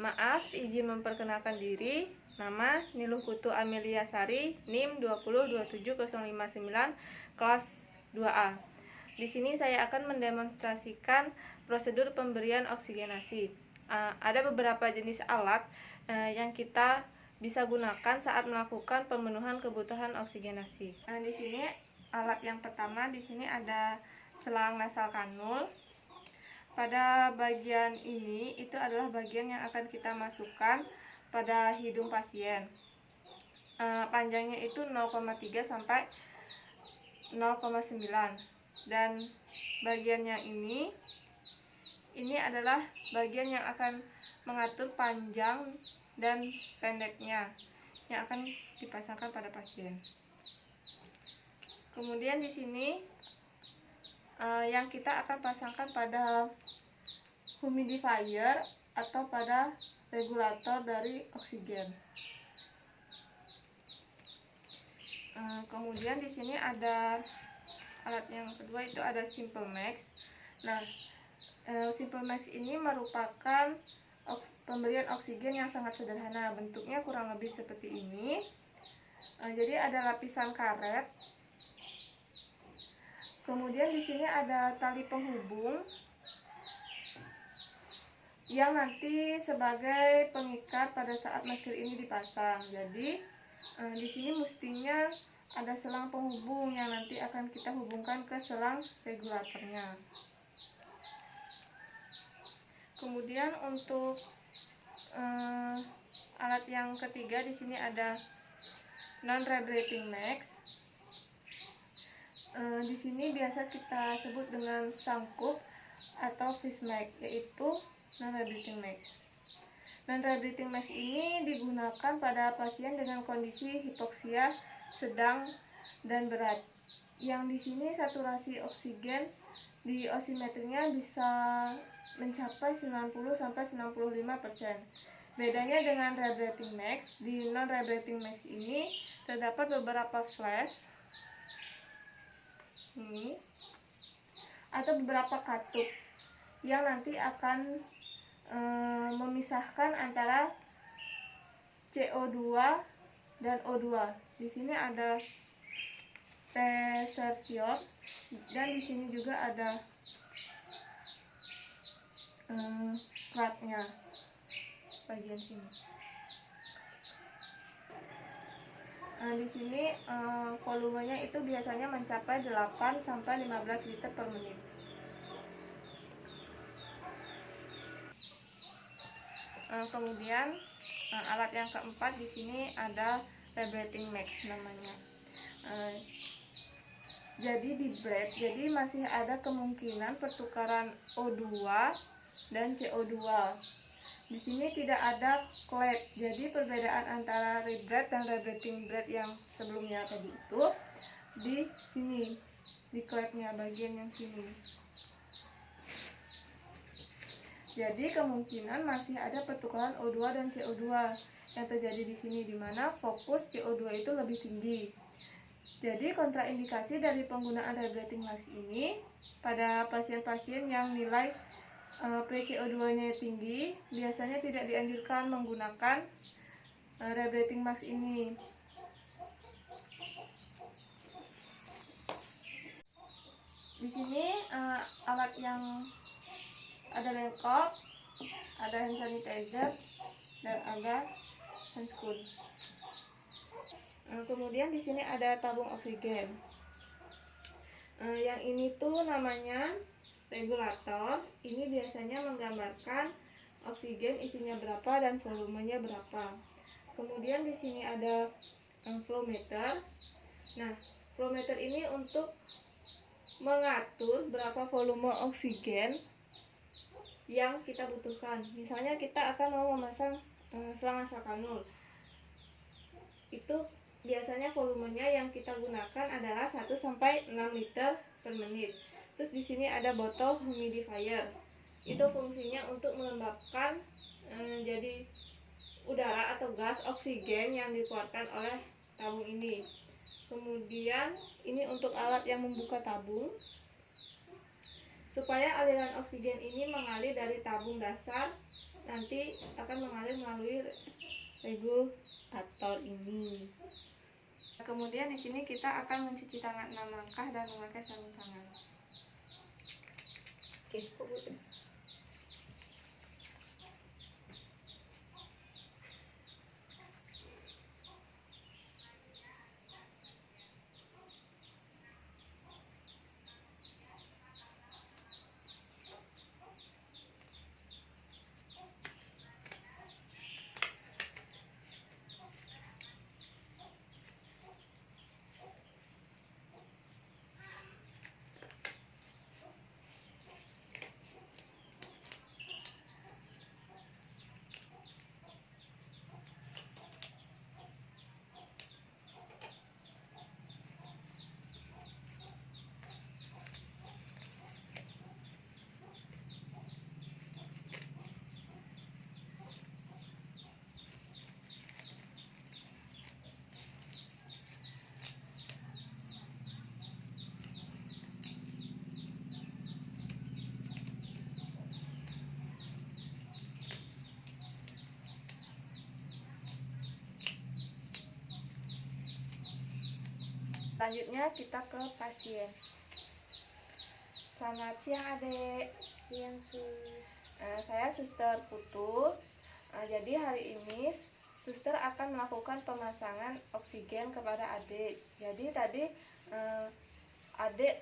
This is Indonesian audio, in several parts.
Maaf, izin memperkenalkan diri. Nama Niluh Putu Amelia Sari, NIM 2027059, kelas 2A. Di sini saya akan mendemonstrasikan prosedur pemberian oksigenasi. Ada beberapa jenis alat yang kita bisa gunakan saat melakukan pemenuhan kebutuhan oksigenasi. Di sini alat yang pertama, di sini ada selang nasal kanul. Pada bagian ini itu adalah bagian yang akan kita masukkan pada hidung pasien. Panjangnya itu 0,3 sampai 0,9, dan bagian yang ini adalah bagian yang akan mengatur panjang dan pendeknya yang akan dipasangkan pada pasien. Kemudian di sini yang kita akan pasangkan pada humidifier atau pada regulator dari oksigen. Kemudian di sini ada alat yang kedua, itu ada Simple Max. Nah, Simple Max ini merupakan pemberian oksigen yang sangat sederhana. Bentuknya kurang lebih seperti ini. Jadi ada lapisan karet. Kemudian di sini ada tali penghubung yang nanti sebagai pengikat pada saat masker ini dipasang. Jadi di sini mestinya ada selang penghubung yang nanti akan kita hubungkan ke selang regulatornya. Kemudian untuk alat yang ketiga, di sini ada non-rebreathing max. Di sini biasa kita sebut dengan sangkup atau fish max, yaitu non-rebreathing max. Non-rebreathing max ini digunakan pada pasien dengan kondisi hipoksia sedang dan berat, yang di sini saturasi oksigen di osimeternya bisa mencapai 90-95%. Bedanya dengan rebreathing max, di non-rebreathing max ini terdapat beberapa flash ini atau beberapa katup yang nanti akan memisahkan antara CO2 dan O2. Di sini ada reservoir dan di sini juga ada platnya bagian sini. Di sini volumenya itu biasanya mencapai 8 sampai 15 liter per menit. Kemudian alat yang keempat, di sini ada rebreathing max namanya. Jadi di breath, jadi masih ada kemungkinan pertukaran O2 dan CO2. Di sini tidak ada clap, jadi perbedaan antara rebreath dan rebreathing breath yang sebelumnya tadi itu di sini, di clapnya bagian yang sini. Jadi kemungkinan masih ada pertukaran O2 dan CO2 yang terjadi di sini, di mana fokus CO2 itu lebih tinggi. Jadi kontraindikasi dari penggunaan rebreathing max ini pada pasien-pasien yang nilai PCO2-nya tinggi, biasanya tidak dianjurkan menggunakan rebreathing max ini. Di sini alat yang ada bengkok, ada hand sanitizer, dan ada handscoon. Kemudian di sini ada tabung oksigen. Yang ini tuh namanya regulator. Ini biasanya menggambarkan oksigen isinya berapa dan volumenya berapa. Kemudian di sini ada flow meter. Nah, flow meter ini untuk mengatur berapa volume oksigen yang kita butuhkan. Misalnya kita akan mau memasang selang nasal kanul. Itu biasanya volumenya yang kita gunakan adalah 1 sampai 6 liter per menit. Terus di sini ada botol humidifier. Itu fungsinya untuk melembabkan jadi udara atau gas oksigen yang dikeluarkan oleh tabung ini. Kemudian ini untuk alat yang membuka tabung. supaya aliran oksigen ini mengalir dari tabung dasar nanti akan mengalir melalui regulator ini. Kemudian di sini kita akan mencuci tangan 6 langkah dan memakai sarung tangan. Selanjutnya kita ke pasien. Selamat siang adik. Siang sus. Saya Suster Putu. Jadi hari ini suster akan melakukan pemasangan oksigen kepada adik. Jadi tadi adik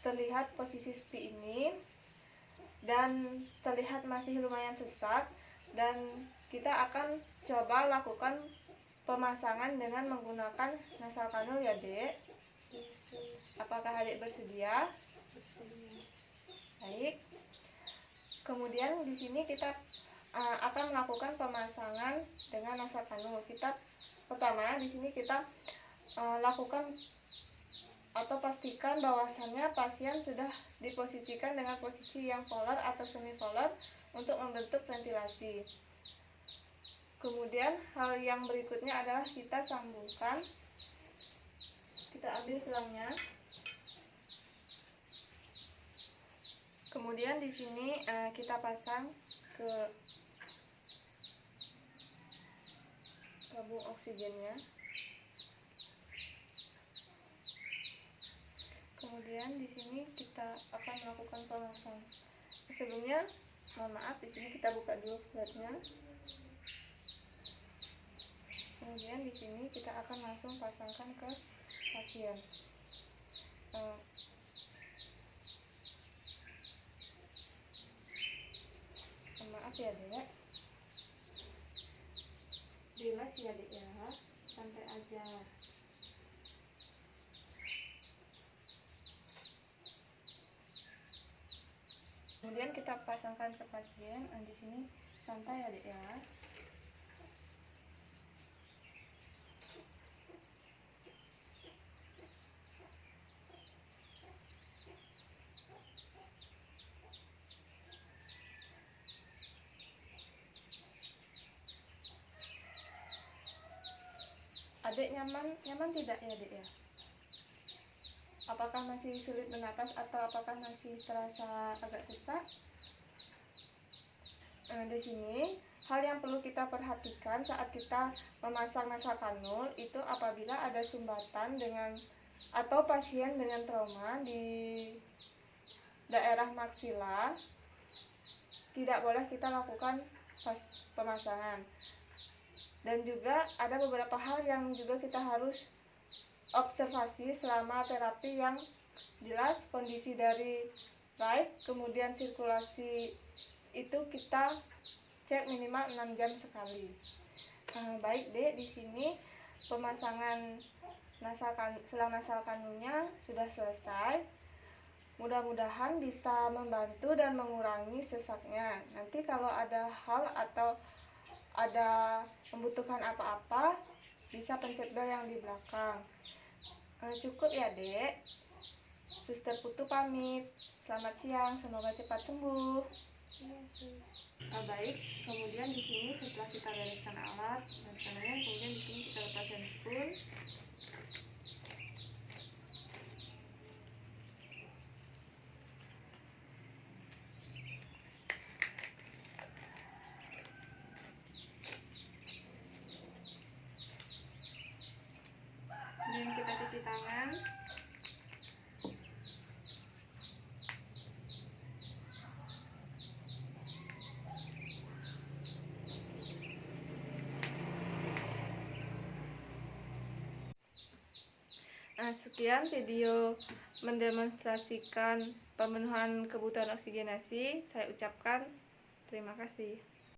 terlihat posisi seperti ini dan terlihat masih lumayan sesak, dan kita akan coba lakukan pemasangan dengan menggunakan nasal kanul ya dek. Apakah adik bersedia? Bersedia. Baik. Kemudian di sini kita akan melakukan pemasangan dengan nasal kanul. Pertama di sini kita lakukan atau pastikan bahwasannya pasien sudah diposisikan dengan posisi yang polar atau semi polar untuk membentuk ventilasi. Kemudian hal yang berikutnya adalah kita sambungkan. Kita ambil selangnya. Kemudian di sini kita pasang ke tabung oksigennya. Kemudian di sini kita akan melakukan pemasangan. Sebelumnya, mohon maaf, di sini kita buka dulu flapnya. Kemudian di sini kita akan langsung pasangkan ke pasien. Maaf ya dek, relax ya dek ya, santai aja. Kemudian kita pasangkan ke pasien. Di sini santai ya dek ya. Adik nyaman tidak ya dek ya? Apakah masih sulit bernapas atau apakah masih terasa agak sesak? Di sini hal yang perlu kita perhatikan saat kita memasang nasal kanul itu apabila ada sumbatan dengan atau pasien dengan trauma di daerah maksila, tidak boleh kita lakukan pemasangan. Dan juga ada beberapa hal yang juga kita harus observasi selama terapi, yang jelas kondisi dari right, kemudian sirkulasi itu kita cek minimal 6 jam sekali. Baik dek, di sini pemasangan selang nasal kanulnya sudah selesai. Mudah-mudahan bisa membantu dan mengurangi sesaknya. Nanti kalau ada hal atau ada membutuhkan apa-apa, bisa pencet bel yang di belakang. Cukup ya dek. Suster Putu pamit. Selamat siang, semoga cepat sembuh. Baik, kemudian di sini setelah kita bereskan alat dan sebagainya, kemudian di sini kita lepas handscoon. cuci tangan. Nah, sekian video mendemonstrasikan pemenuhan kebutuhan oksigenasi. Saya ucapkan terima kasih.